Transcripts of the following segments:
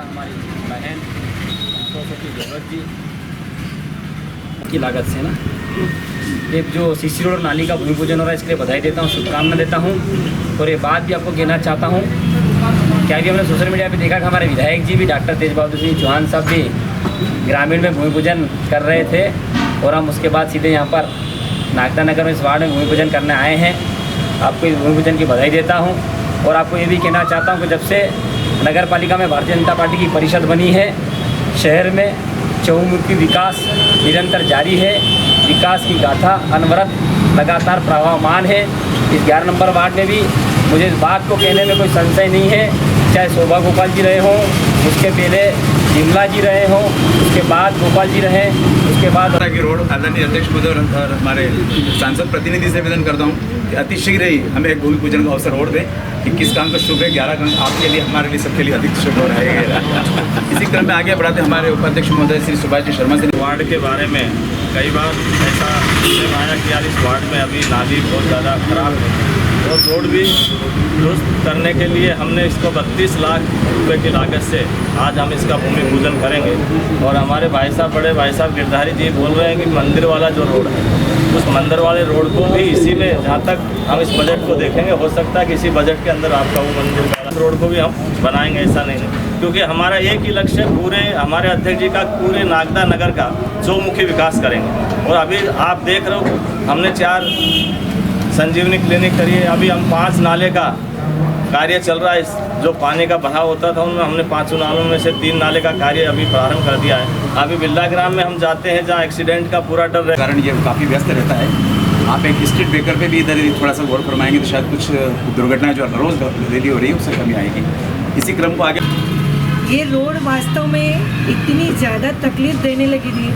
हमारी बहन सरस्वती जगत जी की लागत से ना ये जो सीसी रोड नाली का भूमि पूजन हो रहा है, इसके लिए बधाई देता हूँ, शुभकामना देता हूँ। और ये बात भी आपको कहना चाहता हूँ, क्या भी हमने सोशल मीडिया पे देखा कि हमारे विधायक जी भी डॉक्टर तेज बहादुर सिंह चौहान साहब भी ग्रामीण में भूमि पूजन कर रहे थे और हम उसके बाद सीधे यहाँ पर नागदा नगर में इस वार्ड में भूमि पूजन करने आए हैं। आपको इस भूमि पूजन की बधाई देता हूँ और आपको ये भी कहना चाहता हूँ कि जब से नगर पालिका में भारतीय जनता पार्टी की परिषद बनी है, शहर में चहुमुखी विकास निरंतर जारी है। विकास की गाथा अनवरत लगातार प्रवाहमान है। इस 11 नंबर वार्ड में भी मुझे इस बात को कहने में कोई संशय नहीं है, चाहे शोभा गोपाल जी रहे हों, उसके पहले विमला जी रहे हों, उसके बाद गोपाल जी रहे, उसके बाद की रोड आदरणीय अध्यक्ष महोदय और हमारे सांसद प्रतिनिधि से निवेदन करता हूँ कि अति शीघ्र ही हमें एक भूमि पूजन का अवसर और दें कि किस काम का शुभ है। 11 काम आपके लिए, हमारे लिए, सबके लिए अधिक शुभ हो रहेगा। इसी क्रम में आगे बढ़ाते हमारे उपाध्यक्ष महोदय श्री सुभाष जी शर्मा से वार्ड के बारे में कई बार ऐसा आया कि यार इस वार्ड में अभी नाली बहुत ज़्यादा खराब है और रोड भी दुरुस्त करने के लिए हमने इसको 32 लाख रुपए की लागत से आज हम इसका भूमि पूजन करेंगे। और हमारे भाई साहब, बड़े भाई साहब गिरधारी जी बोल रहे हैं कि मंदिर वाला जो रोड है, उस मंदिर वाले रोड को भी इसी में, जहाँ तक हम इस बजट को देखेंगे, हो सकता है कि इसी बजट के अंदर आपका वो मंदिर वाला रोड को भी हम बनाएंगे, ऐसा नहीं है। क्योंकि हमारा एक ही लक्ष्य है, पूरे हमारे अध्यक्ष जी का पूरे नागदा नगर का चौमुखी विकास करेंगे। और अभी आप देख रहे हो, हमने 4 संजीवनी क्लिनिक करी है, अभी हम 5 नाले का कार्य चल रहा है। जो पानी का बहाव होता था उनमें हमने 5 नालों में से 3 नाले का कार्य अभी प्रारंभ कर दिया है। अभी बिल्ला ग्राम में हम जाते हैं जहाँ एक्सीडेंट का पूरा डर है, कारण ये काफ़ी व्यस्त रहता है। आप एक स्ट्रीट ब्रेकर पे भी इधर थोड़ा सा गौर फरमाएंगे तो शायद कुछ दुर्घटनाएं जो रोज़ डेली हो रही है उससे कमी आएगी। इसी क्रम को आगे, ये रोड वास्तव में इतनी ज़्यादा तकलीफ देने लगी थी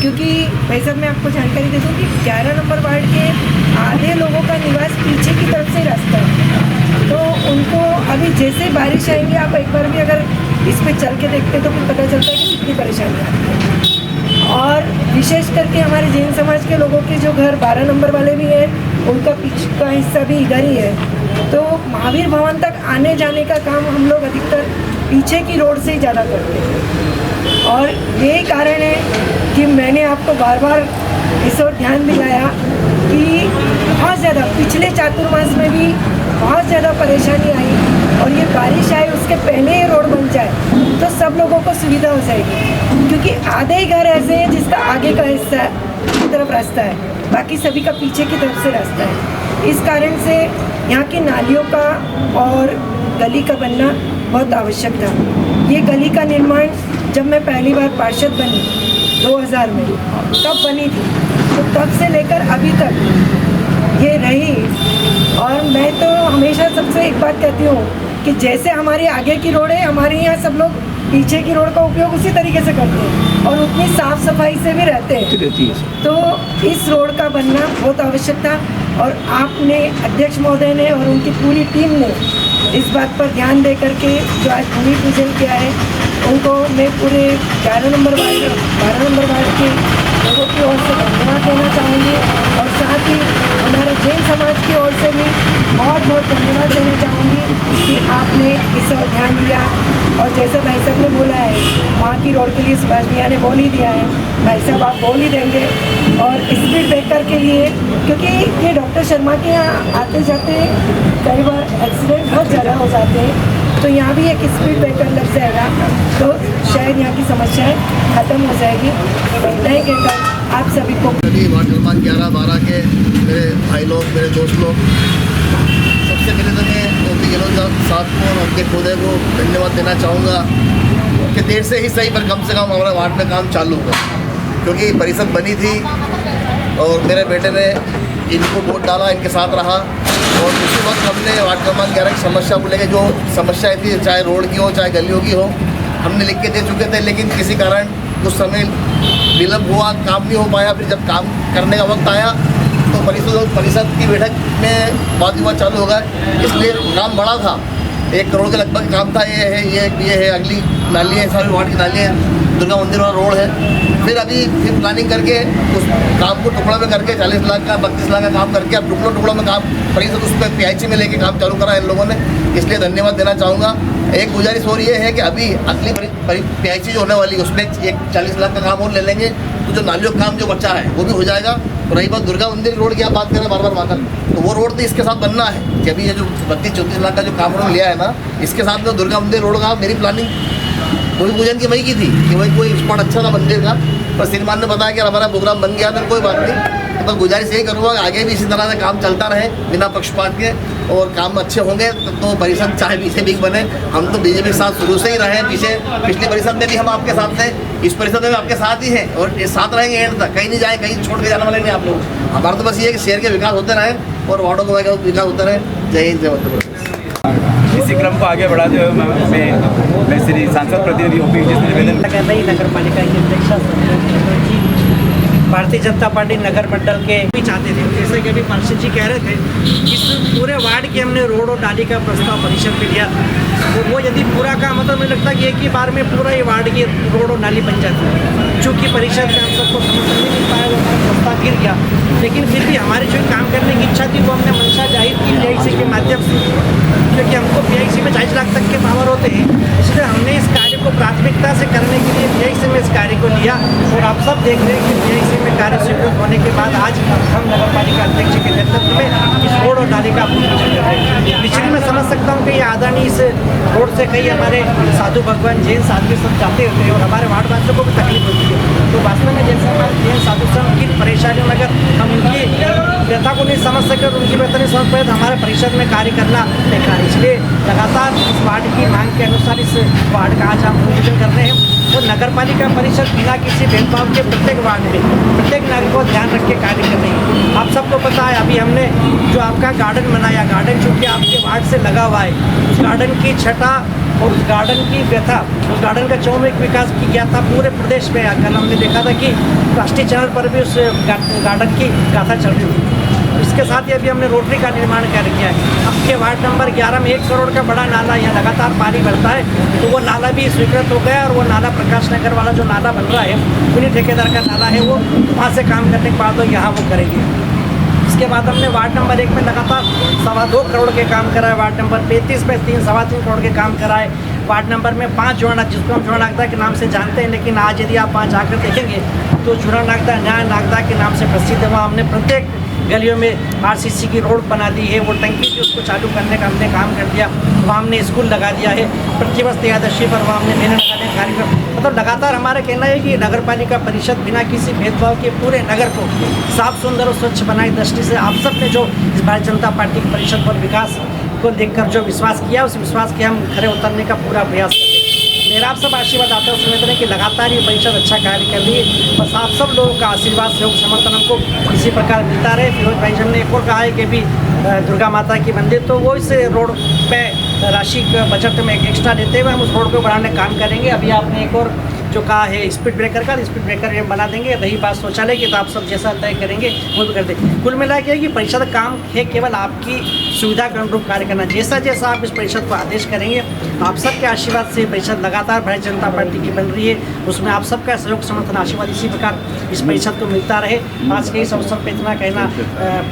क्योंकि भाई साहब मैं आपको जानकारी दे दूँ कि 11 नंबर वार्ड के आधे लोगों का निवास पीछे की तरफ से रास्ता है, तो उनको अभी जैसे बारिश आएंगी, आप एक बार भी अगर इस पे चल के देखते तो फिर पता चलता है कि कितनी परेशानी आती है। और विशेष करके हमारे जैन समाज के लोगों के जो घर 12 नंबर वाले भी हैं, उनका पीछे का हिस्सा भी इधर ही है, तो महावीर भवन तक आने जाने का काम हम लोग अधिकतर पीछे की रोड से ही ज़्यादा करते हैं। और यही कारण है कि मैंने आपको बार बार इस ओर ध्यान दिलाया कि बहुत ज़्यादा पिछले चातुर्मास में भी बहुत ज़्यादा परेशानी आई और ये बारिश आए उसके पहले ये रोड बन जाए तो सब लोगों को सुविधा हो जाएगी। क्योंकि आधे ही घर ऐसे हैं जिसका आगे का हिस्सा की तरफ रास्ता है, बाकी सभी का पीछे की तरफ से रास्ता है। इस कारण से यहाँ की नालियों का और गली का बनना बहुत आवश्यक था। ये गली का निर्माण जब मैं पहली बार पार्षद बनी 2000 में, तब बनी थी, तो तब से लेकर अभी तक ये रही। और मैं तो हमेशा सबसे एक बात कहती हूँ कि जैसे हमारी आगे की रोड है, हमारे यहाँ सब लोग पीछे की रोड का उपयोग उसी तरीके से करते हैं और उतनी साफ़ सफाई से भी रहते हैं। तो इस रोड का बनना बहुत आवश्यक था और आपने, अध्यक्ष महोदय ने और उनकी पूरी टीम ने इस बात पर ध्यान दे करके जो आज भूमि पूजन किया है, उनको मैं पूरे 11 नंबर वार्ड 12 नंबर वार्ड के लोगों की ओर से धन्यवाद देना चाहूँगी और साथ ही हमारे जैन समाज की ओर से भी बहुत बहुत धन्यवाद देना चाहूँगी कि आपने इस ओर ध्यान दिया। और जैसे भाई साहब ने बोला है, वहाँ की रोड के लिए सुभाष भैया ने बोल ही दिया है, भाई साहब आप बोल ही देंगे। और स्पीड ब्रेकर के लिए, क्योंकि ये डॉक्टर शर्मा के यहाँ आते जाते कई बार एक्सीडेंट बहुत ज़्यादा हो जाते हैं, तो यहाँ भी एक स्पीड ब्रेकर लग जाएगा तो शायद यहाँ की समस्याएं ख़त्म हो जाएगी। नहीं कहकर आप सभी को वार्ड क्रमांक 11-12 के मेरे भाई लोग, मेरे दोस्त लोग, सबसे पहले तो मैं ओपी गहलोत साहब को और उनके खुदे को धन्यवाद देना चाहूँगा कि देर से ही सही पर कम से कम हमारा वार्ड में काम चालू हुआ, क्योंकि परिषद बनी थी और मेरे बेटे ने इनको वोट डाला, इनके साथ रहा और उसी वक्त हमने वार्ड क्रमांक 11 की समस्या को लेकर, जो समस्याएं थी, चाहे रोड की हो चाहे गलियों की हो, हमने लिख के दे चुके थे। लेकिन किसी कारण कुछ समय विलम्ब हुआ, काम नहीं हो पाया। फिर जब काम करने का वक्त आया तो परिषद की बैठक में वाद विवाद चालू हो गया, इसलिए काम बड़ा था, 1 करोड़ के लगभग काम था। ये है अगली नाली है, सभी वार्ड की नाली है, दुर्गा मंदिर वाला रोड है। फिर प्लानिंग करके उस काम को टुकड़ा में करके 40 लाख का 32 लाख का काम करके अब टुकड़ों में काम परिषद उस पर PIC में लेके काम चालू करा इन लोगों ने, इसलिए धन्यवाद देना चाहूँगा। एक गुजारिश और ये है कि अभी अगली PIC जो होने वाली है उसमें एक 40 लाख का काम और ले लेंगे तो जो नालियों का काम जो बचा है वो भी हो जाएगा। तो रही बात दुर्गा मंदिर रोड की आप बात करें बार वहाँ तो वो रोड तो इसके साथ बनना है कि अभी ये जो 32-34 लाख का जो काम उन्होंने लिया है ना, इसके साथ में दुर्गा मंदिर रोड का मेरी प्लानिंग भूमि पूजन की वही की थी कि वही कोई स्पॉट अच्छा था मंदिर का, पर श्रीमान ने बताया कि हमारा प्रोग्राम बन गया तो कोई बात नहीं। तो बस गुजारिश यही करूँगा कि आगे भी इसी तरह से काम चलता रहे बिना पक्षपात के और काम अच्छे होंगे तो परिषद चाहे पीछे भी बने। हम तो BJP के साथ शुरू से ही रहे हैं, पिछली परिषद में भी हम आपके साथ थे, इस परिषद में आपके साथ ही हैं और साथ रहेंगे एंड तक, कहीं नहीं जाए, कहीं छोड़ के जाने वाले नहीं आप लोग। हमारा तो बस ये है कि शहर के विकास होते रहे और वार्डों का विकास होते रहे। जय हिंद, जय मध्य प्रदेश। इसी क्रम को आगे बढ़ाते हुए मैं श्री सांसद प्रतिनिधि OP विजय से निवेदन कर रही नगर पालिका की अध्यक्षा जी भारतीय जनता पार्टी नगर मंडल के भी चाहते थे, जैसे कि अभी पार्षद जी कह रहे थे, इस पूरे वार्ड के हमने रोड और नाली का प्रस्ताव परिषद में लिया तो वो यदि पूरा काम होता तो मुझे लगता है कि एक ही बार में पूरा ये वार्ड की रोड और नाली बन जाती। चूँकि परिषद में हम सबको समर्थन नहीं मिल पाया, वो हमारा प्रस्ताव गिर गया, लेकिन फिर भी हमारी जो काम करने की इच्छा थी वो हमने मंशा जाहिर की PIC के माध्यम से, क्योंकि हमको PIC में 40 लाख तक के पावर होते हैं, इसलिए हमने इस कार्य को प्राथमिकता से करने के लिए PIC में इस कार्य को लिया और आप सब देख रहे हैं कि PIC में कार्य स्वीकृत होने के बाद आज हम नगर पालिका अध्यक्ष के नेतृत्व में इस रोड और नाली का पूजन कर रहे हैं। निश्चित मैं समझ सकता हूँ कि ये आदानी इस रोड से कई हमारे साधु भगवान जैन साधु सब जाते होते हैं और हमारे वार्ड वासियों को भी तकलीफ होती है। तो वास्तव में जैसे हमारे जैन साधु संघ की परेशानियों में अगर हम उनकी व्यथा को नहीं समझ सके और उनकी व्यथा नहीं समझ पाए तो हमारे परिषद में कार्य करना बेकार है। इसलिए लगातार इस वार्ड की मांग के अनुसार इस वार्ड का आज हम पूजन कर रहे हैं और नगर पालिका परिषद बिना किसी भेदभाव के प्रत्येक वार्ड में प्रत्येक नागरिक को ध्यान रख के कार्य कर रही है। आप सबको पता है अभी हमने जो आपका गार्डन बनाया, गार्डन चूँकि आपके वार्ड से लगा हुआ है, उस गार्डन की छटा और उस गार्डन की व्यथा, उस गार्डन का चौमुख विकास किया था पूरे प्रदेश में। कल हमने देखा था कि राष्ट्रीय चैनल पर भी उस गार्डन की गाथा चल रही थी। इसके साथ ही अभी हमने रोटरी का निर्माण कर किया है। अब के वार्ड नंबर 11 में 1 करोड़ का बड़ा नाला यहाँ लगातार पानी भरता है, तो वो नाला भी स्वीकृत हो गया और वो नाला प्रकाश नगर वाला जो नाला बन रहा है उन्हीं ठेकेदार का नाला है, वो वहाँ से काम करने के बाद यहाँ वो करेंगे। इसके बाद हमने वार्ड नंबर 1 में लगातार 2.25 करोड़ के काम कराए, वार्ड नंबर 33 में 3-3.25 करोड़ के काम कराए, वार्ड नंबर में 5 जोड़ा जिसको हम जोड़ा नागदा के नाम से जानते हैं, लेकिन आज यदि आप 5 आकर देखेंगे तो जोड़ा नागदा न्याय नागदा के नाम से प्रसिद्ध है। वहाँ हमने प्रत्येक गलियों में RCC की रोड बना दी है, वो टंकी थी उसको चालू करने का हमने काम कर दिया, वहाँ हमने स्कूल लगा दिया है, प्रतिवर्ष त्रयोदशी पर वहाँ हमने मेले लगाने का कार्यक्रम, मतलब लगातार हमारा कहना है कि नगर पालिका परिषद बिना किसी भेदभाव के पूरे नगर को साफ सुंदर और स्वच्छ बनाए दृष्टि से आप सब ने जो इस भारतीय जनता पार्टी की परिषद पर विकास को देखकर जो विश्वास किया, उस विश्वास के हम खरे उतरने का पूरा प्रयास करते हैं। मेरा आप सब आशीर्वाद आता है उसमें तरह कि लगातार ये परिषद अच्छा कार्य कर रही है, बस आप सब लोगों का आशीर्वाद सहयोग समर्थन हमको इसी प्रकार मिलता रहे। फिरोज भाई ने एक और कहा है कि भी दुर्गा माता की मंदिर, तो वो इस रोड पे राशि बजट में एक्स्ट्रा देते हुए हम उस रोड को बढ़ाने का काम करेंगे। अभी आपने एक और जो कहा है स्पीड ब्रेकर का, स्पीड ब्रेकर हम बना देंगे। रही बात शौचालय की तो आप सब जैसा तय करेंगे वो भी कर देंगे। कुल मिला के कि परिषद काम है केवल आपकी सुविधा के अनुरूप कार्य करना, जैसा जैसा आप इस परिषद को आदेश करेंगे, आप सबके आशीर्वाद से परिषद लगातार भारतीय जनता पार्टी की बन रही है, उसमें आप सबका सहयोग समर्थन आशीर्वाद इसी प्रकार इस परिषद को मिलता रहे। आज के इस अवसर पर इतना कहना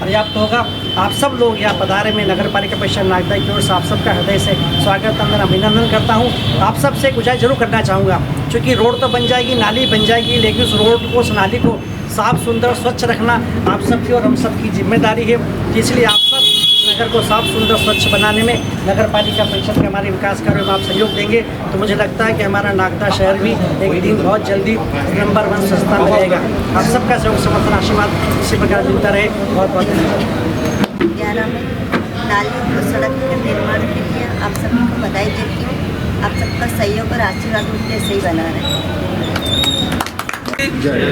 पर्याप्त होगा। आप सब लोग यहाँ पधारे में नगर पालिका परिषद नागदा की ओर से आप सबका हृदय से स्वागत अभिनंदन करता हूँ। आप सबसे गुजारिश जरूर करना चाहूँगा, चूँकि रोड तो बन जाएगी, नाली बन जाएगी, लेकिन उस रोड को, उस नाली को साफ सुंदर स्वच्छ रखना आप सबकी और हम सबकी जिम्मेदारी है। इसलिए आप सब नगर को साफ सुंदर स्वच्छ बनाने में नगर पालिका परिषद के हमारे विकास कार्यों में आप सहयोग देंगे तो मुझे लगता है कि हमारा नागदा शहर भी एक दिन बहुत जल्दी नंबर 1 संस्थान में रहेगा। आप सबका सहयोग समर्थन आशीर्वाद इसी प्रकार मिलता रहे। बहुत बहुत धन्यवाद। 11 में नाली और सड़क के निर्माण के लिए आप सभी को बधाई देती हूँ। आप सबका सहयोग और आशीर्वाद मुझे ऐसे ही बना रहे।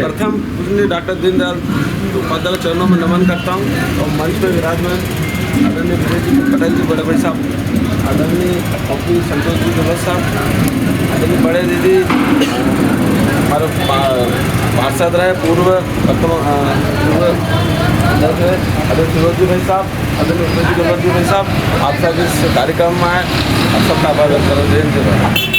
प्रथम पूजनीय डॉक्टर दीनदयाल उपाध्याय चरणों में नमन करता हूँ और मंच पर विराजमान आदरणीय विजय जी पटेल जी, बड़े भाई साहब, आदरणीय OP संतोष जी गहलोत साहब, आदरणीय बड़े दीदी, हमारे पार्षद रहे पूर्व आदरणीय फिरोज जी भाई साहब, आदरणीय गहलोत जी भाई साहब, आप सब इस कार्यक्रम में आए, आप सबका आभार व्यक्त करें। जय हिंद।